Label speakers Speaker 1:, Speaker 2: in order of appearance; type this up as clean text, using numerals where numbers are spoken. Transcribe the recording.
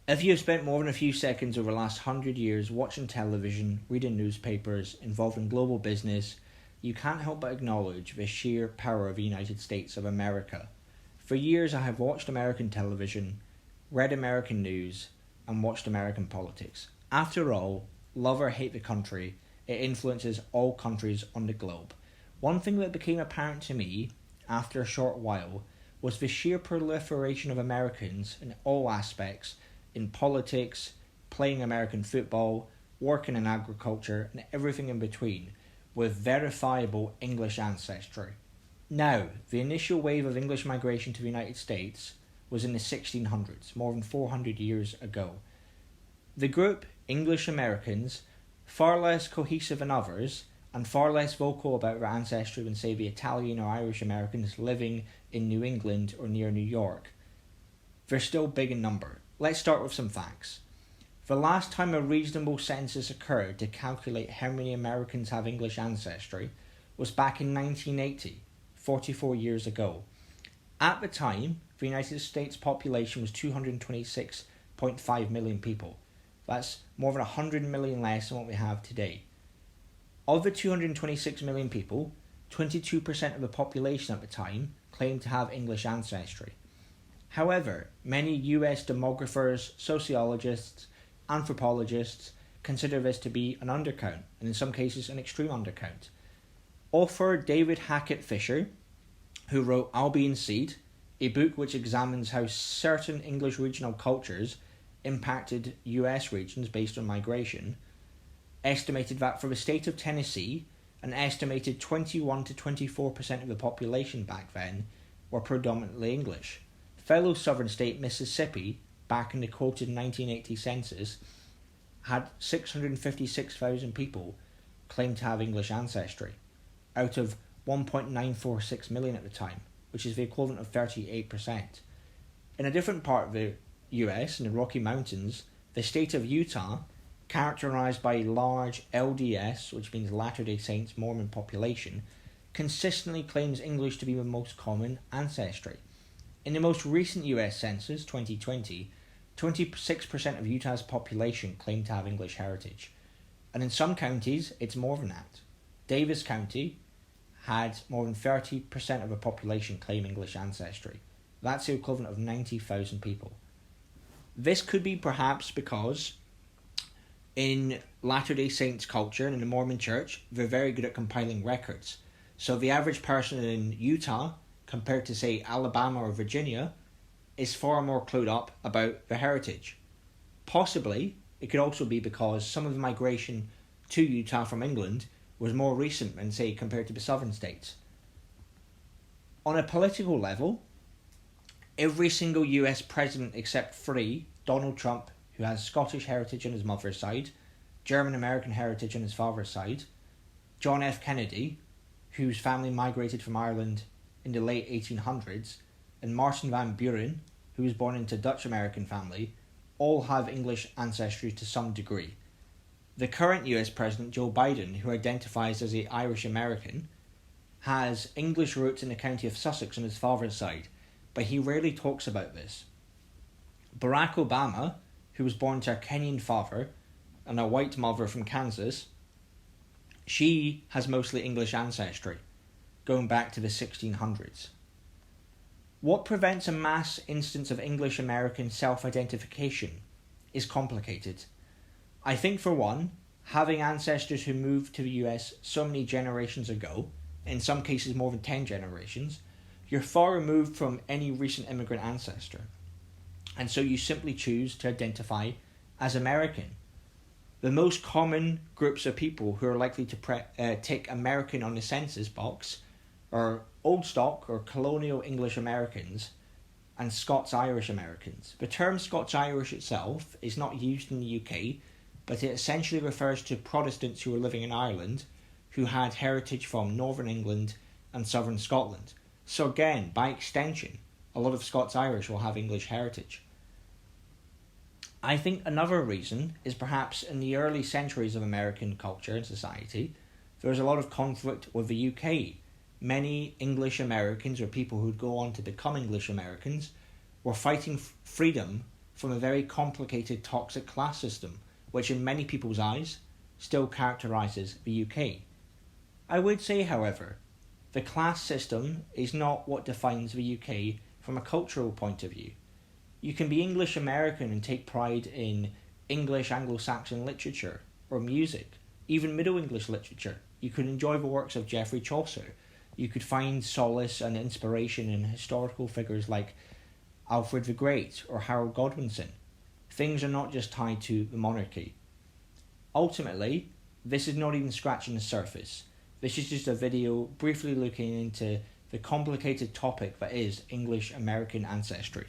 Speaker 1: If you have spent more than a few seconds over the last 100 years watching television, reading newspapers, involved in global business, you can't help but acknowledge the sheer power of the United States of America. For years I have watched American television, read American news, and watched American politics. After all, love or hate the country, it influences all countries on the globe. One thing that became apparent to me after a short while was the sheer proliferation of Americans in all aspects, in politics, playing American football, working in agriculture, and everything in between, with verifiable English ancestry. Now, the initial wave of English migration to the United States was in the 1600s, more than 400 years ago. The group, English Americans, far less cohesive than others, and far less vocal about their ancestry than, say, the Italian or Irish Americans living in New England or near New York. They're still big in number. Let's start with some facts. The last time a reasonable census occurred to calculate how many Americans have English ancestry was back in 1980, 44 years ago. At the time, the United States population was 226.5 million people. That's more than 100 million less than what we have today. Of the 226 million people, 22% of the population at the time claimed to have English ancestry. However, many US demographers, sociologists, anthropologists consider this to be an undercount, and in some cases an extreme undercount. Author David Hackett Fisher, who wrote Albion, a book which examines how certain English regional cultures impacted US regions based on migration, estimated that for the state of Tennessee, an estimated 21 to 24% of the population back then were predominantly English. Fellow southern state Mississippi, back in the quoted 1980 census, had 656,000 people claim to have English ancestry, out of 1.946 million at the time, which is the equivalent of 38%. In a different part of the US, in the Rocky Mountains, the state of Utah, characterized by a large LDS, which means Latter-day Saints Mormon population, consistently claims English to be the most common ancestry. In the most recent US Census, 2020, 26% of Utah's population claimed to have English heritage. And in some counties, it's more than that. Davis County had more than 30% of the population claim English ancestry. That's the equivalent of 90,000 people. This could be perhaps because in Latter-day Saints culture and in the Mormon Church, they're very good at compiling records. So the average person in Utah, compared to, say, Alabama or Virginia, is far more clued up about their heritage. Possibly, it could also be because some of the migration to Utah from England was more recent than, say, compared to the southern states. On a political level, every single US president except three, Donald Trump, who has Scottish heritage on his mother's side, German-American heritage on his father's side, John F. Kennedy, whose family migrated from Ireland in the late 1800s, and Martin van Buren, who was born into a Dutch-American family, all have English ancestry to some degree. The current US President, Joe Biden, who identifies as an Irish-American, has English roots in the county of Sussex on his father's side, but he rarely talks about this. Barack Obama, who was born to a Kenyan father and a white mother from Kansas, she has mostly English ancestry, going back to the 1600s. What prevents a mass instance of English American self-identification is complicated. I think, for one, having ancestors who moved to the US so many generations ago, in some cases more than 10 generations, you're far removed from any recent immigrant ancestor, and so you simply choose to identify as American. The most common groups of people who are likely to tick American on the census box are Old Stock or Colonial English Americans and Scots-Irish Americans. The term Scots-Irish itself is not used in the UK, but it essentially refers to Protestants who were living in Ireland who had heritage from Northern England and Southern Scotland. So again, by extension, a lot of Scots-Irish will have English heritage. I think another reason is perhaps in the early centuries of American culture and society, there was a lot of conflict with the UK. Many English Americans, or people who'd go on to become English Americans, were fighting freedom from a very complicated toxic class system, which in many people's eyes still characterises the UK. I would say, however, the class system is not what defines the UK from a cultural point of view. You can be English American and take pride in English Anglo-Saxon literature or music, even Middle English literature. You could enjoy the works of Geoffrey Chaucer. You could find solace and inspiration in historical figures like Alfred the Great or Harold Godwinson. Things are not just tied to the monarchy. Ultimately, this is not even scratching the surface. This is just a video briefly looking into the complicated topic that is English American ancestry.